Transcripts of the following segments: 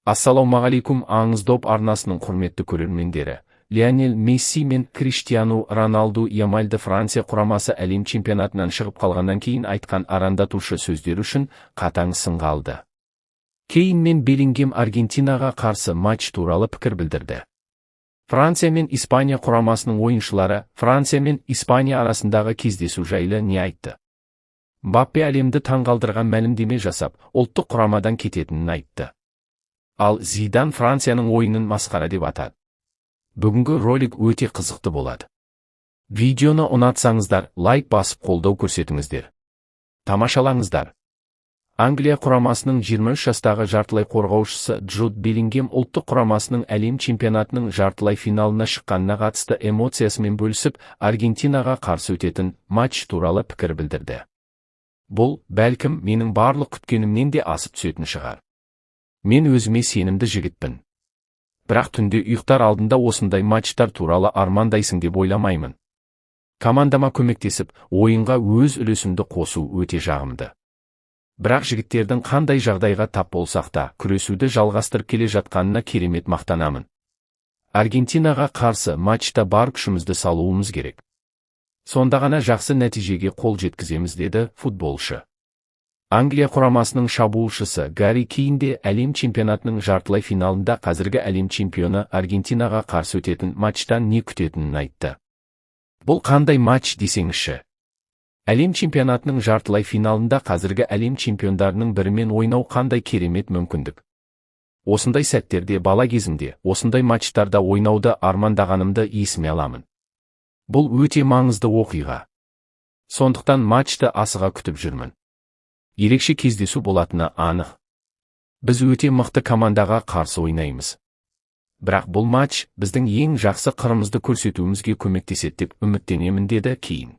Ассалаумағалейкум, аңыз доп арнасының құрметті көрермендері. Лионель Месси мен Криштиану Роналду Ямальды Франция құрамасы әлем чемпионатынан шығып қалғаннан кейін айтқан арандатушы сөздер үшін қатаң сынға алды. Кейн мен Беллингем Аргентинаға қарсы матч туралы пікір білдірді. Франция мен Испания құрамасының ойыншылары Франция мен Испания арасындағы кездесу жайлы не айтты? Мбаппе әлемді таңғалдырған мәлімдеме жасап, ұлттық құрамадан кететінін айтты. Ал Зидан Францияның ойынын масқара деп атады. Бүгінгі ролик өте қызықты болады. Видеоны ұнатсаңыздар, лайк басып қолдау көрсетіңіздер. Тамашалаңыздар. Англия құрамасының 23 жастағы жартылай қорғаушысы Джуд Беллингем ұлттық құрамасының әлем чемпионатының жартылай финалына шыққанына қатысты эмоциясымен бөлісіп, Аргентинаға қарсы өтетін матч туралы пікір білдірді. Бұл, бәлкім, менің барлық күткенімнен де асып түсетін шығар. Мен өзіме сенімді жігітпін. Бірақ түнде ұйықтар алдында осындай матчтар туралы армандайсың деп ойламаймын. Командама көмектесіп, ойынға өз үлесімді қосу өте жағымды. Бірақ жігіттердің қандай жағдайға тап болсақ та, күресуді жалғастырып келе жатқанына керемет мақтанамын. Аргентинаға қарсы матчта бар күшімізді салуымыз керек. Сонда ғана жақсы нәтижеге қол жеткіземіз, деді футболшы. Англия құрамасының шабуылшысы Гарри Кейн де әлем чемпионатының жартылай финалында қазіргі әлем чемпионы Аргентинаға қарсы өтетін матчтан не күтетінін айтты. Бұл қандай матч десеңізші? Әлем чемпионатының жартылай финалында қазіргі әлем чемпиондарының бірімен ойнау қандай керемет мүмкіндік. Осындай сәттерде бала кезімде, осындай матчтарда ойнауды армандағанымды есіме аламын. Бұл өте маңызды оқиға. Сондықтан матчты асыға күтіп жүрмін. Ерекше кездесу болатыны анық. Біз өте мықты командаға қарсы ойнаймыз. Бірақ бұл матч біздің ең жақсы қырымызды көрсетуімізге көмектеседі деп үміттенемін, деді Кейн.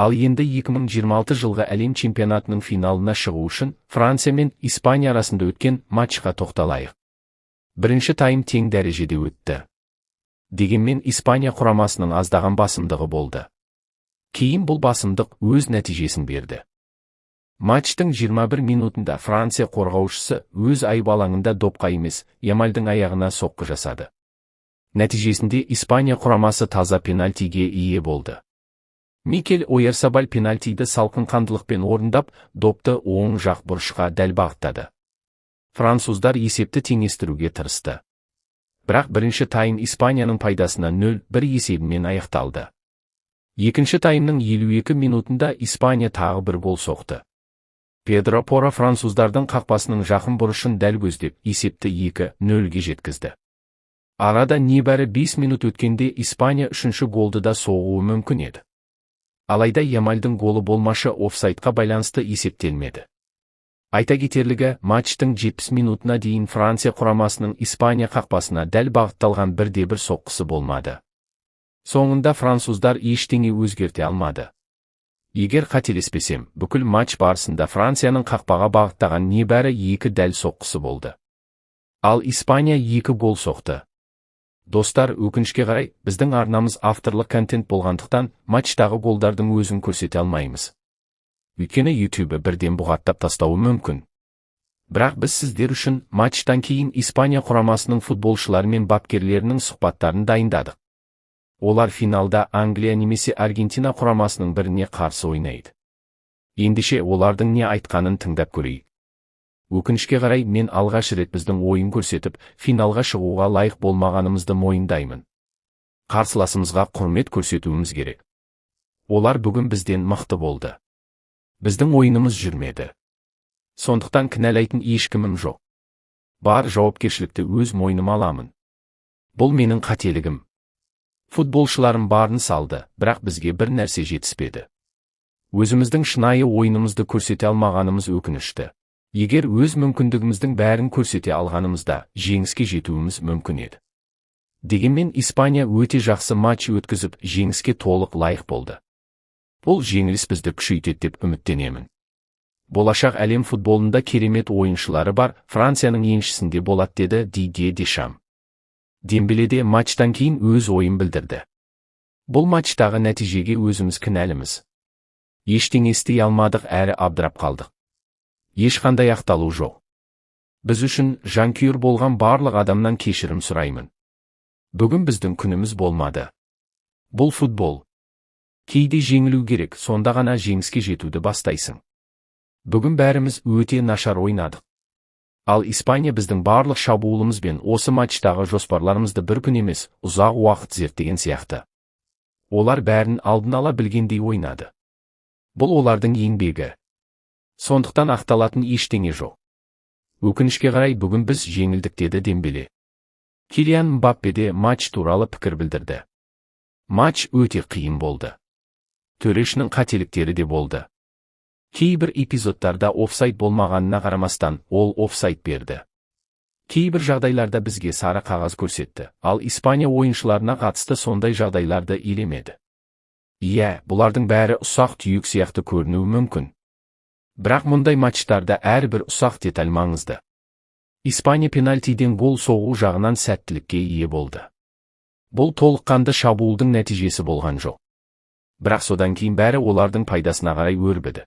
Ал енді 2026 жылғы әлем чемпионатының финалына шығу үшін Франция мен Испания арасында өткен матчқа тоқталайық. Бірінші тайм тең дәрежеде өтті. Дегенмен Испания құрамасының аздаған басымдығы болды. Кейін бұл басымдық өз нәтижесін берді. Матчтың 21 минутында Франция қорғаушысы өз айып алаңында допқа емес, Ямальдың аяғына соққы жасады. Нәтижесінде Испания құрамасы таза пенальтиге ие болды. Микель Ойярсабаль пенальтиді салқын қандылықпен орындап, допты оң жақ бұрышқа дәл бағыттады. Француздар есепті теңестіруге тырысты. Бірақ бірінші тайм Испанияның пайдасына 0-1 есебімен аяқталды. Екінші таймның 52 минутында Испания тағы бір гол соқты. Педро Пора француздардың қақпасының жақын бұрышын дәл көздеп, есепті 2-0-ге жеткізді. Арада небәрі 5 минут өткенде Испания үшінші голды да соғуы мүмкін еді. Алайда Ямальдың голы болмашы офсайдқа байланысты есептелмеді. Айта кетерлігі, матчтың 70 минутына дейін Франция құрамасының Испания қақпасына дәл бағытталған бірде-бір соққысы болмады. Соңында француздар ештеңе өзгерте алмады. Егер қателеспесем, бүкіл матч барысында Францияның қақпаға бағыттаған небәрі 2 дәл соққысы болды. Ал Испания 2 гол соқты. Достар, өкінішке қарай, біздің арнамыз авторлық контент болғандықтан, матчтағы голдардың өзін көрсете алмаймыз. Өйткені YouTube бірден бұғаттап тастауы мүмкін. Бірақ біз сіздер үшін матчтан кейін Испания құрамасының футболшылары мен бапкерлерінің сұхбаттарын дайындадық. Олар финалда Англия немесе Аргентина құрамасының біріне қарсы ойнайды. Ендеше олардың не айтқанын тыңдап көрейік. Өкінішке қарай, мен алғаш рет біздің ойын көрсетіп, финалға шығуға лайық болмағанымызды мойындаймын. Қарсыласымызға құрмет көрсетуіміз керек. Олар бүгін бізден мықты болды. Біздің ойынымыз жүрмеді. Сондықтан кінәлайтын ешкімім жоқ. Бар жауапкершілікті өз мойныма аламын. Бұл менің қателігім. Футболшыларым барын салды, бірақ бізге бір нәрсе жетіспеді. Өзіміздің шынайы ойынымызды көрсете алмағанымыз өкінішті. Егер өз мүмкіндігіміздің бәрін көрсете алғанымызда, жеңіске жетуіміз мүмкін еді. Дегенмен Испания өте жақсы матч өткізіп, жеңіске толық лайық болды. Бұл жеңіліс бізді күшейтеді деп үміттенемін. Болашақ әлем футболында керемет ойыншылары бар, Францияның еншісінде болады, деді Дидье Дешам. Дембеледе матчтан кейін өз ойын білдірді. Бұл матчтағы нәтижеге өзіміз кінәліміз. Ештеңе істей алмадық әрі абдырап қалдық. Ешқандай ақталу жоқ. Біз үшін жанкүйер болған барлық адамнан кешірім сұраймын. Бүгін біздің күніміз болмады. Бұл футбол. Кейде жеңілу керек, сонда ғана жеңіске жетуді бастайсың. Бүгін бәріміз өте нашар ойнадық. Ал Испания біздің барлық шабуылымыз бен осы матчтағы жоспарларымызды бір күн емес, ұзақ уақыт зерттеген сияқты. Олар бәрін алдын ала білгендей ойнады. Бұл олардың еңбегі. Сондықтан ақталатын ештеңе жоқ. Өкінішке қарай бүгін біз жеңілдік, деді Дембеле. Килиан Мбаппе де матч туралы пікір білдірді. Матч өте қиын болды. Төрешінің қателіктері де болды. Кейбір эпизодтарда офсайд болмағанына қарамастан, ол офсайд берді. Кейбір жағдайларда бізге сары қағаз көрсетті, ал Испания ойыншыларына қатысты сондай жағдайларды елемеді. Иә, бұлардың бәрі ұсақ түйек сияқты көрінуі мүмкін. Бірақ мұндай матчтарда әрбір ұсақ деталь маңызды. Испания пенальтиден гол соғу жағынан сәттілікке ие болды. Бұл толыққанды шабуылдың нәтижесі болған жоқ. Бірақ содан кейін бәрі олардың пайдасына қарай өрбіді.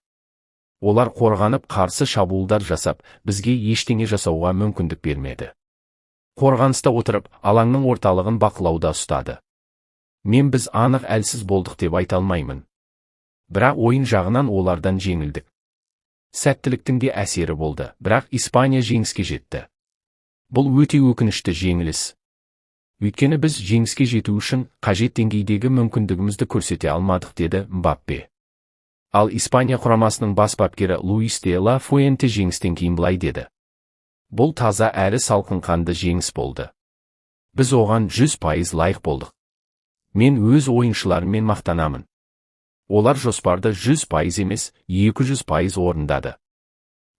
Олар қорғанып қарсы шабуылдар жасап, бізге ештеңе жасауға мүмкіндік бермеді. Қорғаныста отырып, алаңның орталығын бақылауда ұстады. Біз анық әлсіз болдық деп айта алмаймын. Бірақ ойын жағынан олардан жеңілдік. Сәттіліктің де әсері болды, бірақ Испания жеңіске жетті. Бұл өте өкінішті жеңіліс. Өйткені біз жеңіске жету үшін қажет деңгейдегі мүмкіндігімізді көрсете алмадық, деді Мбаппе. Ал Испания құрамасының бас бапкері Луис де ла Фуенте жеңістен кейін былай деді. Бұл таза әрі салқынқанды жеңіс болды. Біз оған 100% лайық болдық. Мен өз ойыншыларыммен мақтанамын. Олар жоспарды 100% емес, 200% орындады.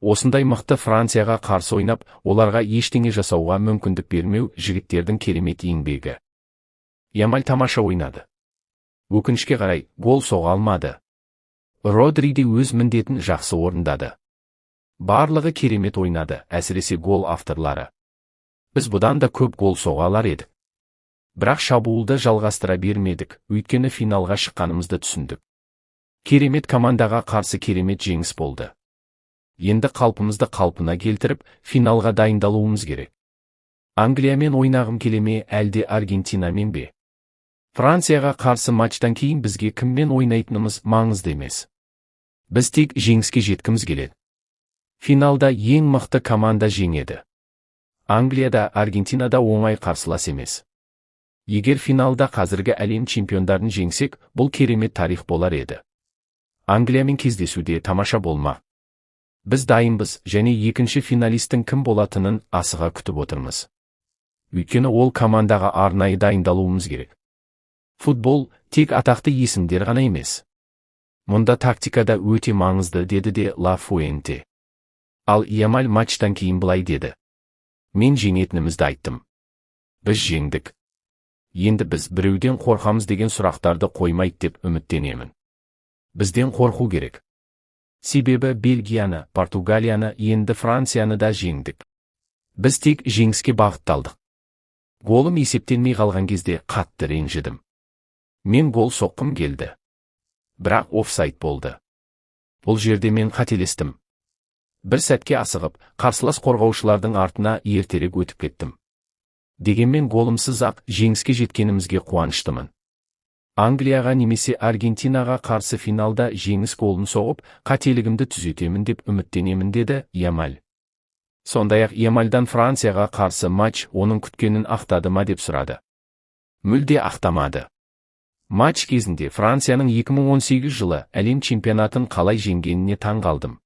Осындай мықты Францияға қарсы ойнап, оларға ештеңе жасауға мүмкіндік бермеу жігіттердің керемет еңбегі. Ямаль тамаша ойнады. Өкінішке қарай, гол соға алмады. Родри де өз міндетін жақсы орындады. Барлығы керемет ойнады, әсіресе гол авторлары. Біз бұдан да көп гол соға алар едік. Бірақ шабуылды жалғастыра бермедік, өйткені финалға шыққанымызды түсіндік. Керемет командаға қарсы керемет жеңіс болды. Енді қалпымызды қалпына келтіріп, финалға дайындалуымыз керек. Англиямен ойнағым келеме, әлде Аргентинамен бе? Францияға қарсы матчтан кейін бізге кіммен ойнайтынымыз маңызды емес. Біз тек жеңіске жеткіміз келеді. Финалда ең мықты команда жеңеді. Англияда, Аргентинада оңай қарсылас емес. Егер финалда қазіргі әлем чемпиондарын жеңсек, бұл керемет тарих болар еді. Англиямен кездесуде тамаша болма. Біз дайынбыз, және екінші финалистің кім болатынын асыға күтіп отырмыз. Өйткені ол командаға арнайы дайындалуымыз керек. Футбол тек атақты есімдер ғана емес. Мұнда тактикада өте маңызды, деді де ла Фуенте. Ал Ямаль матчтан кейін былай деді. Мен жеңетінімізді айттым. Біз жеңдік. Енді біз біреуден қорқамыз деген сұрақтарды қоймайды деп үміттенемін. Бізден қорқу керек. Себебі Бельгияны, Португалияны, енді Францияны да жеңдік. Біз тек жеңіске бағытталдық. Голым есептелмей қалған кезде қатты ренжідім. Мен гол соққым келді. Бірақ офсайд болды. Бұл жерде мен қателестім. Бір сәтке асығып, қарсылас қорғаушылардың артына ертерек өтіп кеттім. Дегенмен голымсыз ақ жеңіске жеткенімізге қуаныштымын. Англияға немесе Аргентинаға қарсы финалда жеңіс голын соғып, қателігімді түзетемін деп үміттенемін, деді Ямаль. Сондай-ақ Ямальдан Францияға қарсы матч оның күткенін ақтады ма деп сұрады. Мүлде ақтамады. Матч кезінде Францияның 2018 жылы әлем чемпионатын қалай жеңгеніне таң қалдым.